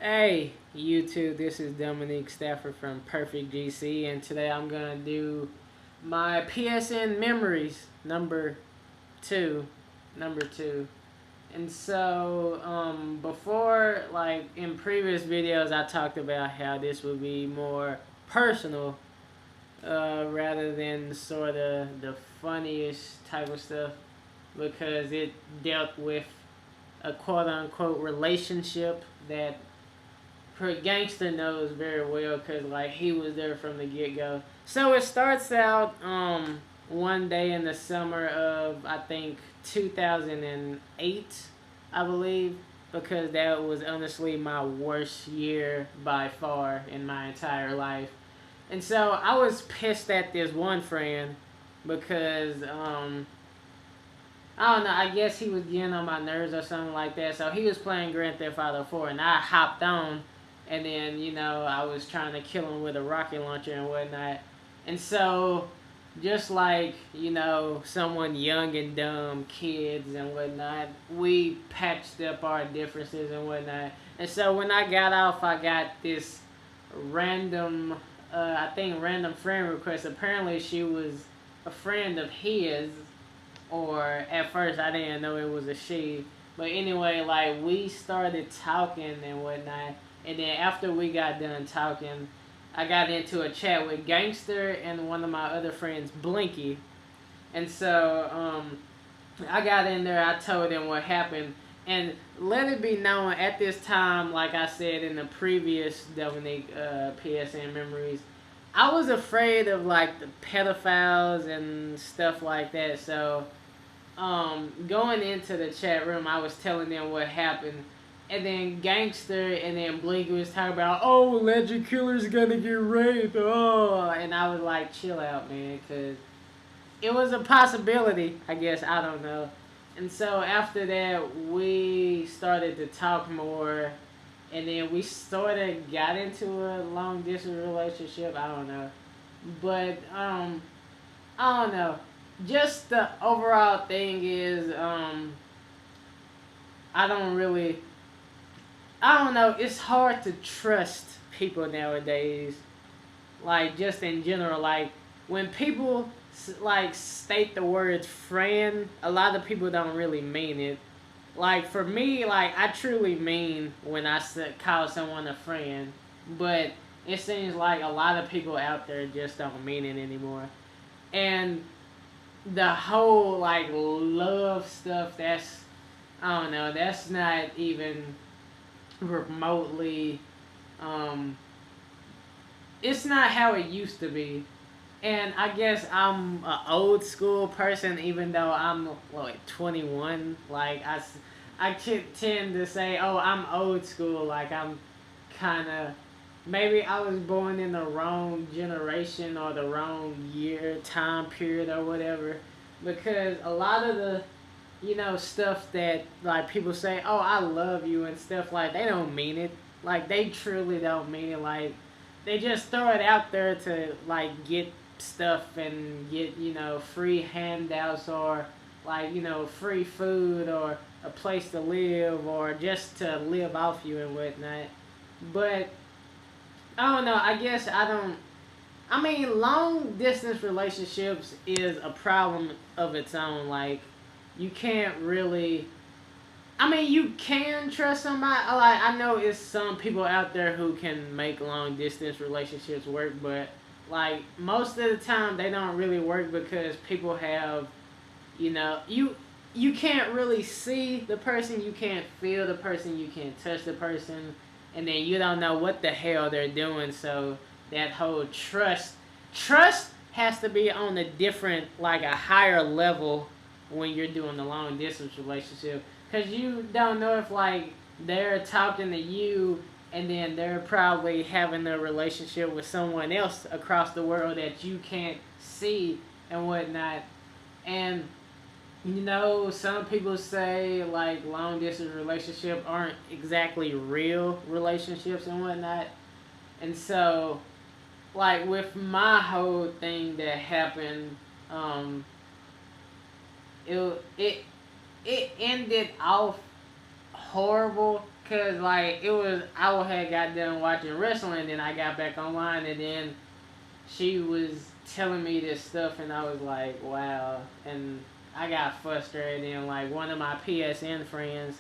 Hey YouTube, this is Dominique Stafford from PerfectGC, and today I'm gonna do my PSN memories number two, And so, before, like in previous videos, I talked about how this would be more personal, rather than sort of the funniest type of stuff, because it dealt with a quote-unquote relationship that Gangster knows very well, because like he was there from the get-go. So it starts out one day in the summer of, I think, 2008, I believe, because that was honestly my worst year by far in my entire life. And so I was pissed at this one friend because I don't know, I guess he was getting on my nerves or something like that. So he was playing Grand Theft Auto 4 and I hopped on, and then, I was trying to kill him with a rocket launcher and whatnot. And so, just like, someone young and dumb, kids and whatnot, we patched up our differences and whatnot. And so when I got off, I got this random, random friend request. Apparently she was a friend of his, or at first I didn't know it was a she. But anyway, like, we started talking and whatnot, and then after we got done talking, I got into a chat with Gangster and one of my other friends, Blinky. And so, I got in there, I told them what happened, and let it be known, at this time, like I said in the previous Dominique PSN memories, I was afraid of, like, the pedophiles and stuff like that. So going into the chat room, I was telling them what happened, and then Gangster and then Blinky was talking about, oh, alleged killer's gonna get raped, oh, and I was like, chill out, man, because it was a possibility, I guess, I don't know. And so after that, we started to talk more, and then we sort of got into a long distance relationship, I don't know. But, I don't know. Just the overall thing is, I don't really, I don't know, it's hard to trust people nowadays. Like, just in general, like, when people, like, state the word friend, a lot of people don't really mean it. Like, for me, like, I truly mean when I call someone a friend, but it seems like a lot of people out there just don't mean it anymore. And the whole, like, love stuff, that's, I don't know, that's not even remotely, it's not how it used to be. And I guess I'm an old school person, even though I'm like 21. Like, I tend to say, oh, I'm old school. Like, I'm kind of, maybe I was born in the wrong generation or the wrong year, time period or whatever. Because a lot of the, stuff that, like, people say, oh, I love you and stuff, like, they don't mean it. Like, they truly don't mean it. Like, they just throw it out there to, like, get stuff and get, free handouts, or, like, free food, or a place to live, or just to live off you and whatnot. But, I don't know, I guess I mean, long distance relationships is a problem of its own. Like, you can't really, I mean, you can trust somebody. Like, I know it's some people out there who can make long distance relationships work, but, like, most of the time they don't really work, because people have, you can't really see the person, you can't feel the person, you can't touch the person, and then you don't know what the hell they're doing. So that whole trust has to be on a different, like, a higher level when you're doing the long distance relationship, because you don't know if, like, they're talking to you and then they're probably having a relationship with someone else across the world that you can't see and whatnot. And, some people say, like, long distance relationships aren't exactly real relationships and whatnot. And so, like, with my whole thing that happened, it it ended off horrible, Cause like I had got done watching wrestling, and then I got back online, and then she was telling me this stuff, and I was like, wow. And I got frustrated, and like one of my PSN friends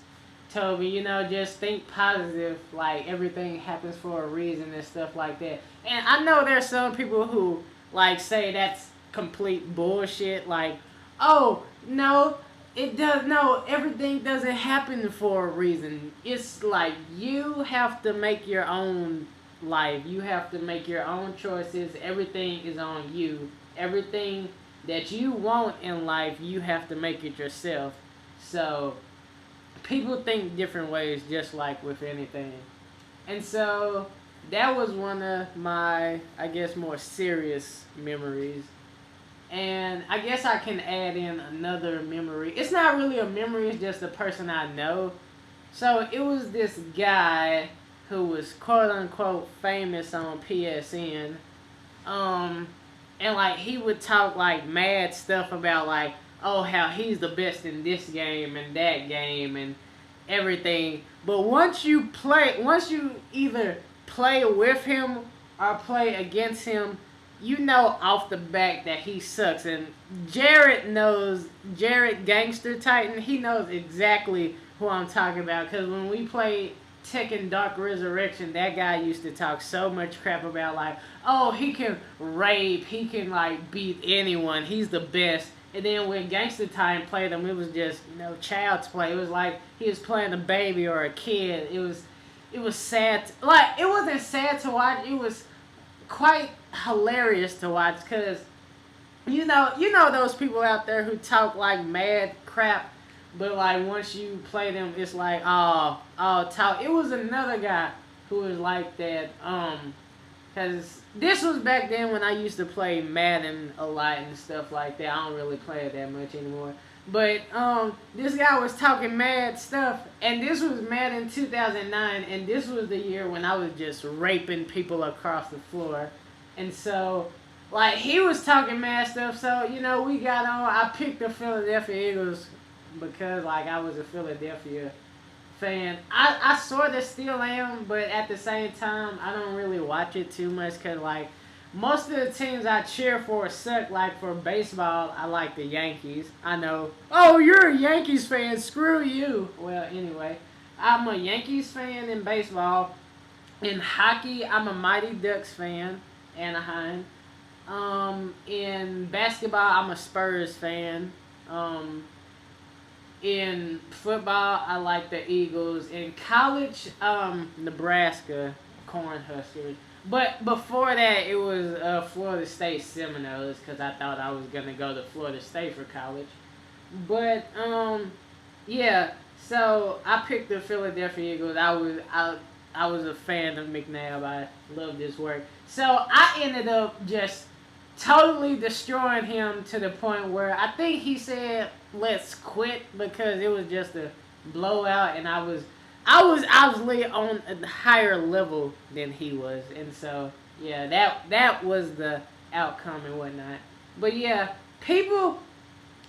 told me, just think positive, like everything happens for a reason and stuff like that. And I know there's some people who like say that's complete bullshit, like, oh no, it does no, everything doesn't happen for a reason. It's like you have to make your own life. You have to make your own choices. Everything is on you. Everything that you want in life, you have to make it yourself. So people think different ways, just like with anything. And so that was one of my, I guess, more serious memories. And I guess I can add in another memory. It's not really a memory, it's just a person I know. So it was this guy who was quote unquote famous on PSN. And like he would talk like mad stuff about like, oh, how he's the best in this game and that game and everything. But once you either play with him or play against him, you know off the back that he sucks. And Jared Gangster Titan, he knows exactly who I'm talking about. Because when we played Tekken Dark Resurrection, that guy used to talk so much crap about like, oh, he can rape, he can like beat anyone, he's the best. And then when Gangster Titan played him, it was just, child's play. It was like he was playing a baby or a kid. It was sad. Like, it wasn't sad to watch. It was quite hilarious to watch because, you know those people out there who talk like mad crap, but like once you play them, it's like, oh, talk. It was another guy who was like that, because this was back then when I used to play Madden a lot and stuff like that. I don't really play it that much anymore. But this guy was talking mad stuff, and this was Madden 2009, and this was the year when I was just raping people across the floor. And so, like, he was talking mad stuff, so, we got on. I picked the Philadelphia Eagles because, like, I was a Philadelphia fan. I sort of still am, but at the same time, I don't really watch it too much because, like, most of the teams I cheer for suck. Like, for baseball, I like the Yankees. I know, oh, you're a Yankees fan, screw you. Well, anyway, I'm a Yankees fan in baseball. In hockey, I'm a Mighty Ducks fan, Anaheim. In basketball, I'm a Spurs fan. In football, I like the Eagles. In college, Nebraska Cornhuskers. But before that, it was Florida State Seminoles because I thought I was going to go to Florida State for college. But, yeah, so I picked the Philadelphia Eagles. I was a fan of McNabb. I loved his work. So I ended up just totally destroying him to the point where I think he said, let's quit, because it was just a blowout, and I was obviously on a higher level than he was. And so, yeah, that was the outcome and whatnot. But yeah, the people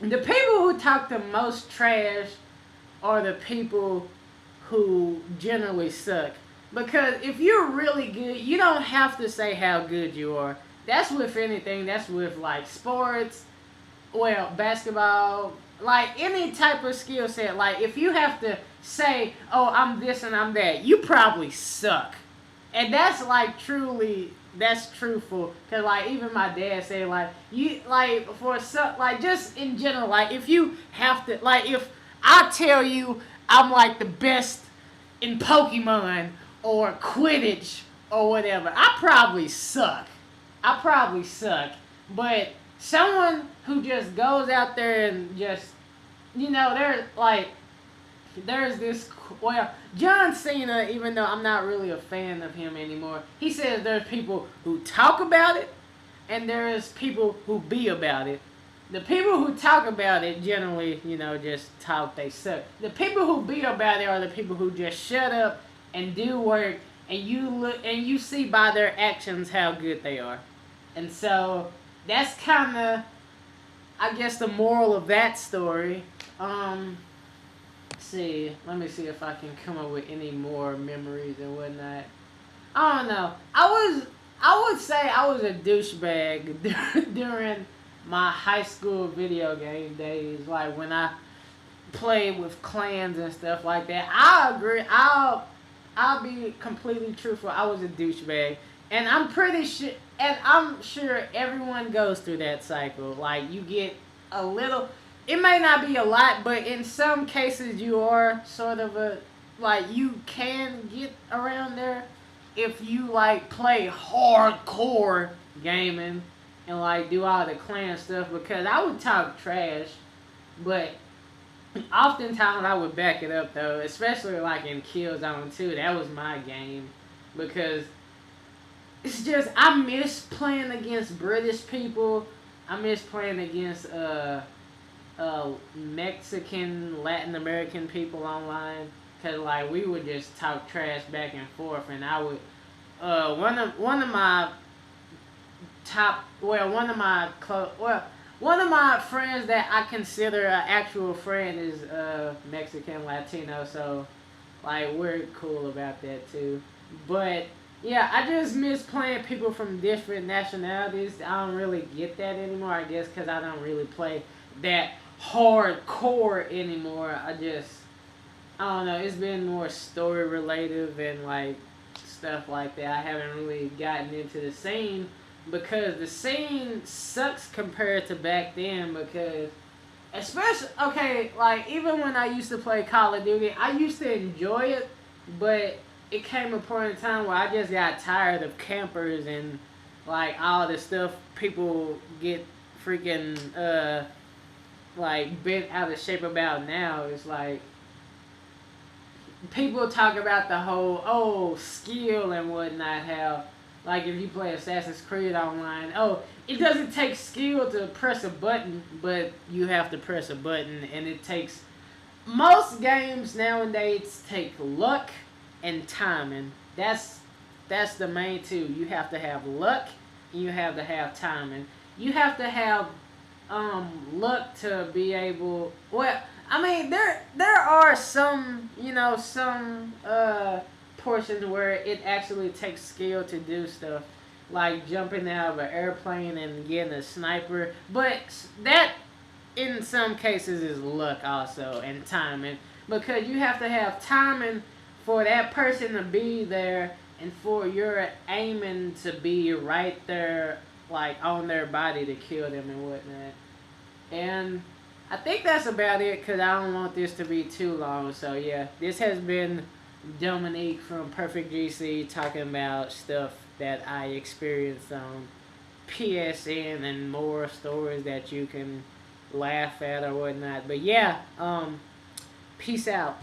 who talk the most trash are the people who generally suck. Because if you're really good, you don't have to say how good you are. That's with anything. That's with, like, sports, well, basketball, like, any type of skill set. Like, if you have to say, oh, I'm this and I'm that, you probably suck. And that's, like, that's truthful. Because, like, even my dad said, like, just in general, like, if you have to, like, if I tell you I'm, like, the best in Pokemon or Quidditch or whatever, I probably suck. But someone who just goes out there and just, there's this, well, John Cena, even though I'm not really a fan of him anymore, he says there's people who talk about it and there's people who be about it. The people who talk about it generally, just talk, they suck. The people who be about it are the people who just shut up and do work, and you see by their actions how good they are. And so that's kind of, I guess, the moral of that story. So see. Let me see if I can come up with any more memories and whatnot. I don't know. I would say I was a douchebag during my high school video game days. Like when I played with clans and stuff like that. I agree. I'll be completely truthful. I was a douchebag, and I'm sure everyone goes through that cycle. Like you get a little. It may not be a lot, but in some cases you are sort of a like you can get around there if you like play hardcore gaming and like do all the clan stuff. Because I would talk trash, but oftentimes I would back it up though, especially like in Killzone 2. That was my game because it's just I miss playing against British people. I miss playing against Mexican, Latin American people online because like we would just talk trash back and forth, and I would one of my top well one of my close well one of my friends that I consider an actual friend is Mexican Latino, so like we're cool about that too. But yeah, I just miss playing people from different nationalities. I don't really get that anymore, I guess, because I don't really play that hardcore anymore. I don't know. It's been more story related and like stuff like that. I haven't really gotten into the scene because the scene sucks compared to back then. Because especially okay, like even when I used to play Call of Duty, I used to enjoy it, but it came a point in time where I just got tired of campers and like all the stuff people get freaking like bent out of shape about now. It's like people talk about the whole skill and whatnot, how like if you play Assassin's Creed online, it doesn't take skill to press a button, but you have to press a button, and it takes most games nowadays take luck and timing. That's the main two. You have to have luck and you have to have timing. You have to have luck to be able. Well, I mean there are some portions where it actually takes skill to do stuff, like jumping out of an airplane and getting a sniper. But that in some cases is luck also and timing, because you have to have timing for that person to be there and for your aiming to be right there, like on their body to kill them and whatnot. And I think that's about it because I don't want this to be too long. So yeah, this has been Dominique from PerfectGC talking about stuff that I experienced on PSN and more stories that you can laugh at or whatnot. But yeah, peace out.